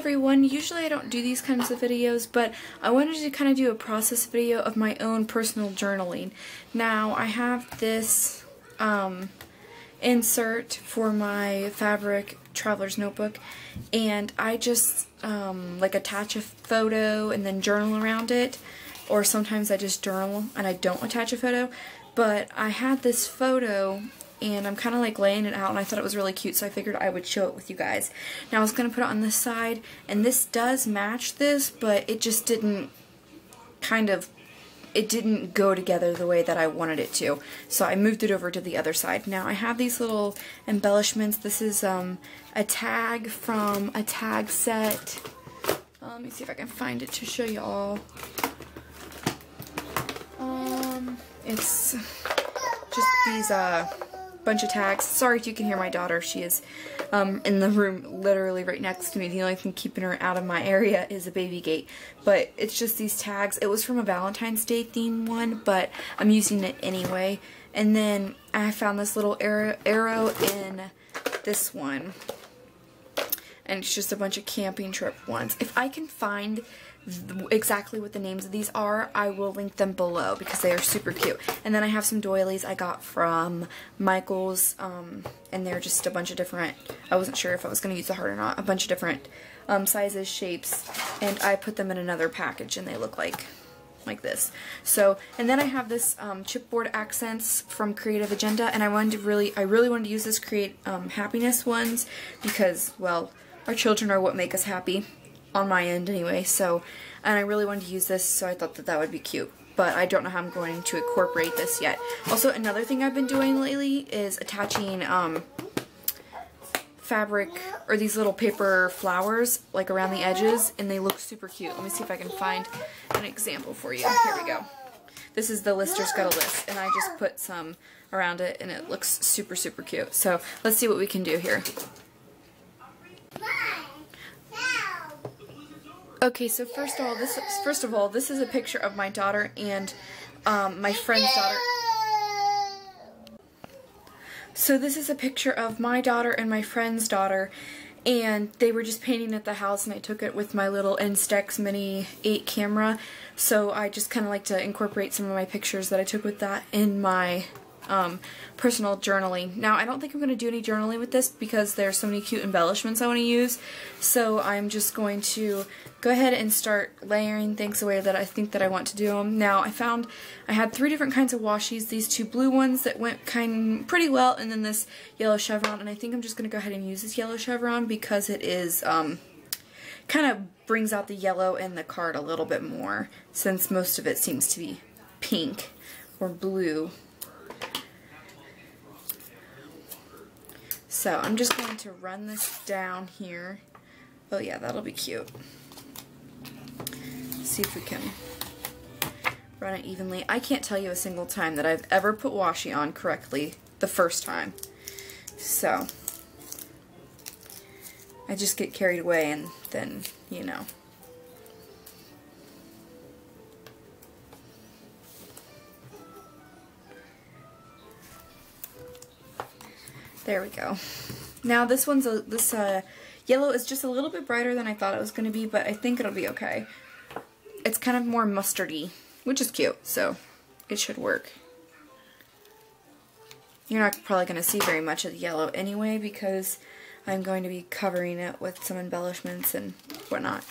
everyone, usually I don't do these kinds of videos, but I wanted to kind of do a process video of my own personal journaling. Now I have this insert for my fabric traveler's notebook, and I just like attach a photo and then journal around it, or sometimes I just journal and I don't attach a photo. But I had this photo and I'm kind of like laying it out, and I thought it was really cute, so I figured I would show it with you guys. Now I was going to put it on this side, and this does match this, but it just didn't it didn't go together the way that I wanted it to. So I moved it over to the other side. Now I have these little embellishments. This is a tag from a tag set. Let me see if I can find it to show you all. It's just these bunch of tags. Sorry if you can hear my daughter. She is in the room literally right next to me. The only thing keeping her out of my area is a baby gate. But it's just these tags. It was from a Valentine's Day theme one, but I'm using it anyway. And then I found this little arrow in this one. And it's just a bunch of camping trip ones. If I can find exactly what the names of these are, I will link them below because they are super cute. And then I have some doilies I got from Michael's, and they're just a bunch of different, I wasn't sure if I was going to use the heart or not, a bunch of different sizes, shapes, and I put them in another package and they look like this. So, and then I have this chipboard accents from Creative Agenda, and I really wanted to use this create happiness ones because, well, our children are what make us happy. On my end anyway, so, and I really wanted to use this, so I thought that would be cute, but I don't know how I'm going to incorporate this yet. Also, another thing I've been doing lately is attaching fabric, or these little paper flowers, like around the edges, and they look super cute. Let me see if I can find an example for you. Here we go. This is the Lister's Got a List, and I just put some around it, and it looks super, super cute. So, let's see what we can do here. Okay, so first of all, this is a picture of my daughter and my friend's daughter. So this is a picture of my daughter and my friend's daughter, and they were just painting at the house, and I took it with my little Instax Mini 8 camera. So I just kind of like to incorporate some of my pictures that I took with that in my personal journaling. Now, I don't think I'm going to do any journaling with this because there's so many cute embellishments I want to use, so I'm just going to go ahead and start layering things the way that I think that I want to do them. Now, I had 3 different kinds of washies, these 2 blue ones that went pretty well, and then this yellow chevron, and I think I'm just going to go ahead and use this yellow chevron because it is, kind of brings out the yellow in the card a little bit more, since most of it seems to be pink or blue. So I'm just going to run this down here. Oh yeah, that'll be cute. See if we can run it evenly. I can't tell you a single time that I've ever put washi on correctly the first time. So I just get carried away, and then, you know. There we go. Now this yellow is just a little bit brighter than I thought it was going to be, but I think it'll be okay. It's kind of more mustardy, which is cute, so it should work. You're not probably going to see very much of the yellow anyway because I'm going to be covering it with some embellishments and whatnot.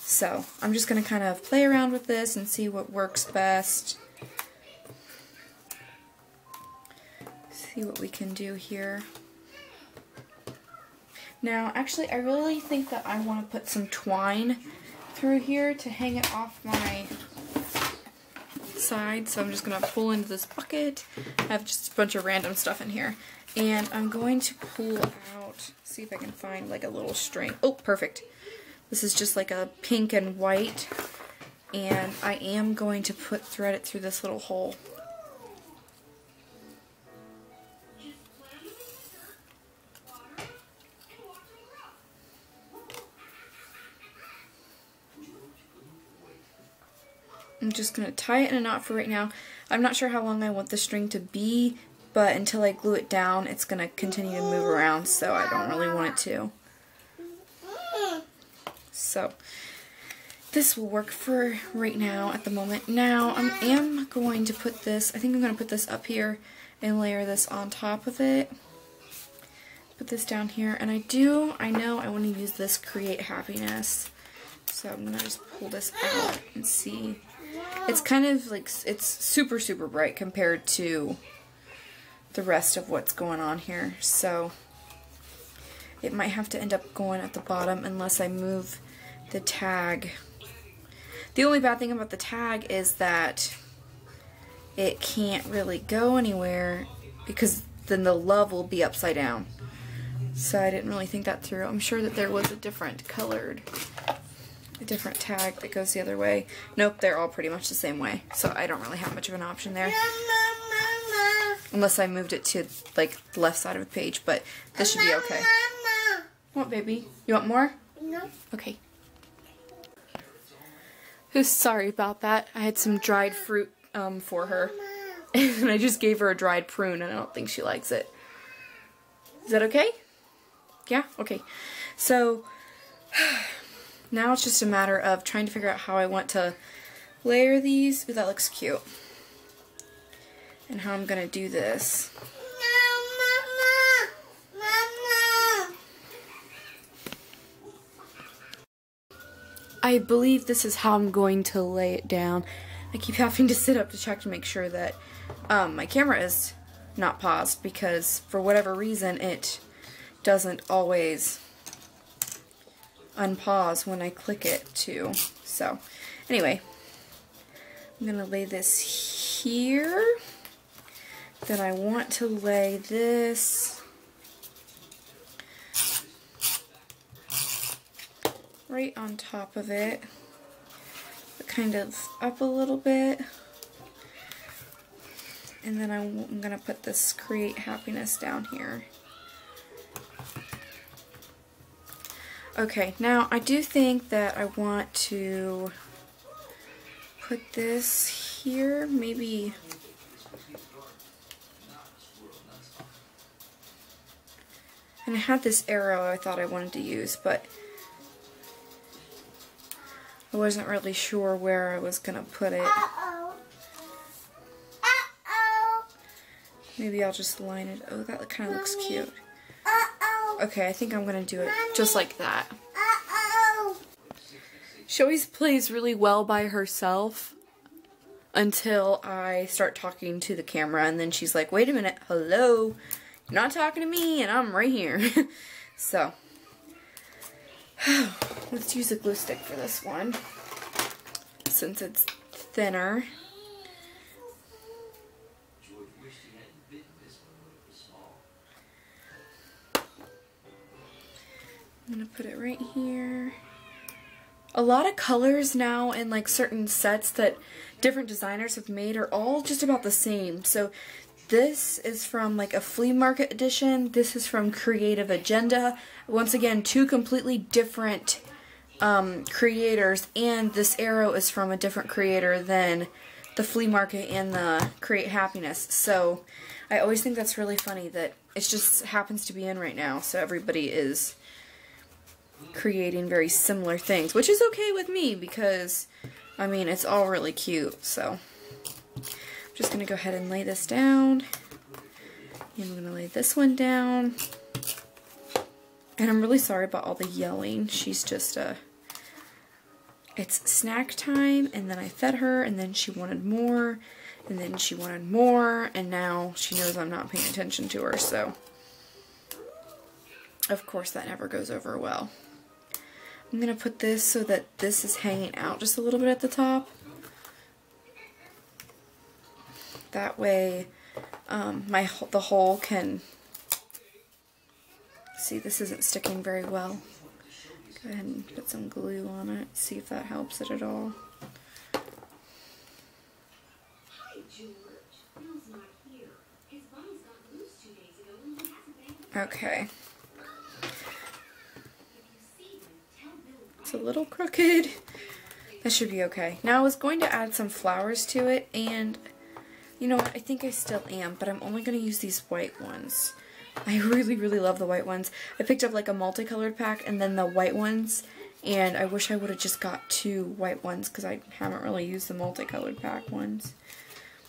So I'm just going to kind of play around with this and see what works best. See what we can do here. Now, actually, I really think that I want to put some twine through here to hang it off my side. So I'm just going to pull into this bucket. I have just a bunch of random stuff in here. And I'm going to pull out, see if I can find like a little string. Oh, perfect. This is just like a pink and white. And I am going to thread it through this little hole. I'm just going to tie it in a knot for right now. I'm not sure how long I want the string to be, but until I glue it down, it's going to continue to move around, so I don't really want it to. So this will work for right now at the moment. Now I am going to put this, I think I'm going to put this up here and layer this on top of it. Put this down here, and I know I want to use this Create Happiness. So I'm going to just pull this out and see. It's kind of like, it's super, super bright compared to the rest of what's going on here. So it might have to end up going at the bottom unless I move the tag. The only bad thing about the tag is that it can't really go anywhere because then the love will be upside down. So I didn't really think that through. I'm sure that there was a different tag that goes the other way. Nope, they're all pretty much the same way. So I don't really have much of an option there. Unless I moved it to like the left side of the page, but this should be okay. What, baby? You want more? No. Okay. Sorry about that. I had some dried fruit for her. And I just gave her a dried prune and I don't think she likes it. Is that okay? Yeah? Okay. So now it's just a matter of trying to figure out how I want to layer these. Ooh, that looks cute. And how I'm going to do this. I believe this is how I'm going to lay it down. I keep having to sit up to check to make sure that my camera is not paused because for whatever reason it doesn't always unpause when I click it too. So anyway, I'm going to lay this here. Then I want to lay this right on top of it, but kind of up a little bit. And then I'm going to put this Create Happiness down here. Okay, now I do think that I want to put this here, maybe. And I had this arrow I thought I wanted to use, but I wasn't really sure where I was going to put it. Maybe I'll just line it. Oh, that kind of looks cute. Okay, I think I'm going to do it just like that. She always plays really well by herself until I start talking to the camera, and then she's like, wait a minute, hello, you're not talking to me, and I'm right here. So, let's use a glue stick for this one, since it's thinner. I'm going to put it right here. A lot of colors now in like certain sets that different designers have made are all just about the same. So this is from like a flea market edition. This is from Creative Agenda. Once again, two completely different creators, and this arrow is from a different creator than the flea market and the Create Happiness. So I always think that's really funny that it just happens to be in right now. So everybody is creating very similar things, which is okay with me because, I mean, it's all really cute. So I'm just going to go ahead and lay this down. And I'm going to lay this one down. And I'm really sorry about all the yelling. She's just it's snack time, and then I fed her, and then she wanted more, and then she wanted more, and now she knows I'm not paying attention to her, so of course that never goes over well. I'm going to put this so that this is hanging out just a little bit at the top. That way the hole can, see, this isn't sticking very well. Go ahead and put some glue on it, see if that helps it at all. Okay. It's a little crooked. That should be okay. Now I was going to add some flowers to it, and you know what, I think I still am, but I'm only going to use these white ones. I really, really love the white ones. I picked up like a multicolored pack and then the white ones, And I wish I would have just got 2 white ones because I haven't really used the multicolored pack ones.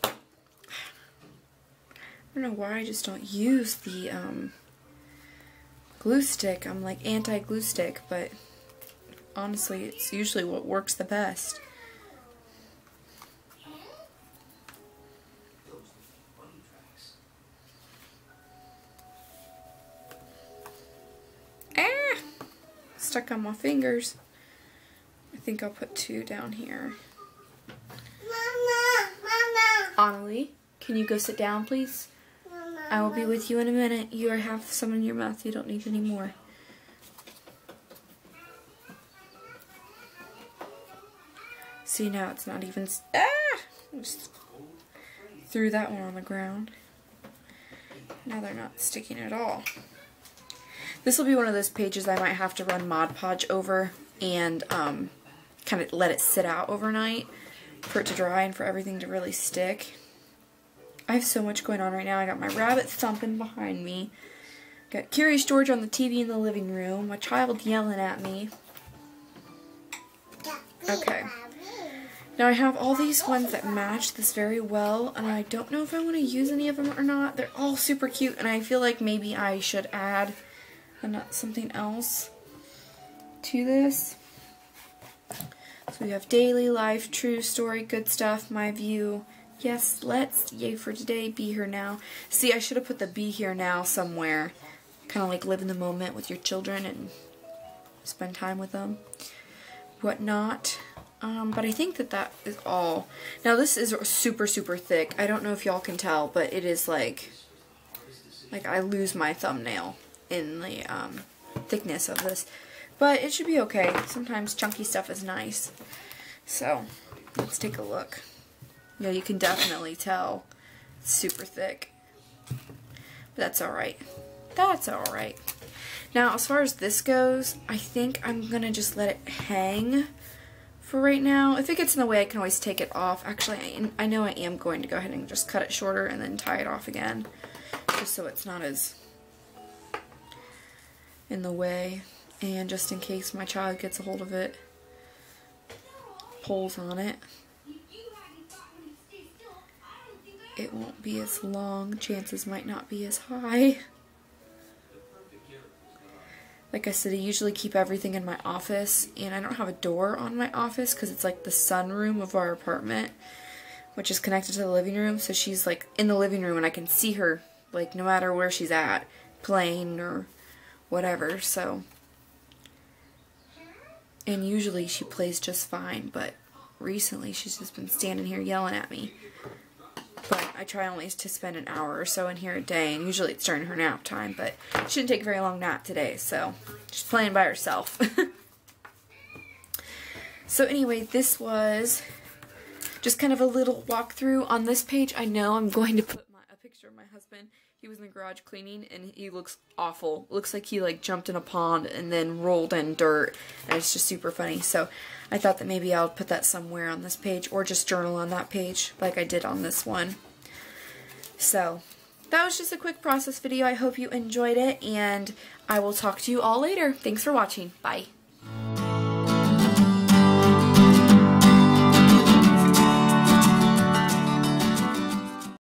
I don't know why I just don't use the glue stick. I'm like anti-glue stick, but honestly, it's usually what works the best. Stuck on my fingers. I think I'll put 2 down here. Annalie, can you go sit down, please? I will be with you in a minute. You have some in your mouth. You don't need any more. See, now it's not even... Just threw that one on the ground. Now they're not sticking at all. This will be one of those pages I might have to run Mod Podge over and kind of let it sit out overnight for it to dry and for everything to really stick. I have so much going on right now. I got my rabbit thumping behind me. Got Curious George on the TV in the living room. My child yelling at me. Okay. Now I have all these ones that match this very well, and I don't know if I want to use any of them or not. They're all super cute, and I feel like maybe I should add something else to this. So we have daily life, true story, good stuff, my view, yes, let's, yay for today, be here now. See, I should have put the be here now somewhere. Kind of like live in the moment with your children and spend time with them, whatnot. But I think that is all. Now this is super, super thick. I don't know if y'all can tell, but it is like I lose my thumbnail in the thickness of this, but it should be okay. Sometimes chunky stuff is nice. So let's take a look. Yeah, you can definitely tell it's super thick, but that's alright. That's alright. Now as far as this goes, I think I'm gonna just let it hang for right now. If it gets in the way, I can always take it off. Actually, I know I am going to go ahead and just cut it shorter and then tie it off again, just so it's not as in the way, and just in case my child gets a hold of it, pulls on it, it won't be as long, chances might not be as high. Like I said, I usually keep everything in my office, and I don't have a door on my office because it's like the sunroom of our apartment, which is connected to the living room, so she's like in the living room and I can see her like no matter where she's at, playing or whatever. So, and usually she plays just fine, but recently she's just been standing here yelling at me. But I try only to spend an hour or so in here a day, and usually it's during her nap time, but she didn't take a very long nap today, so she's playing by herself. So anyway, this was just kind of a little walkthrough on this page. I know I'm going to put a picture of my husband. He was in the garage cleaning, and he looks awful. It looks like he like jumped in a pond and then rolled in dirt, and it's just super funny. So I thought that maybe I'll put that somewhere on this page, or just journal on that page like I did on this one. So that was just a quick process video. I hope you enjoyed it, and I will talk to you all later. Thanks for watching. Bye.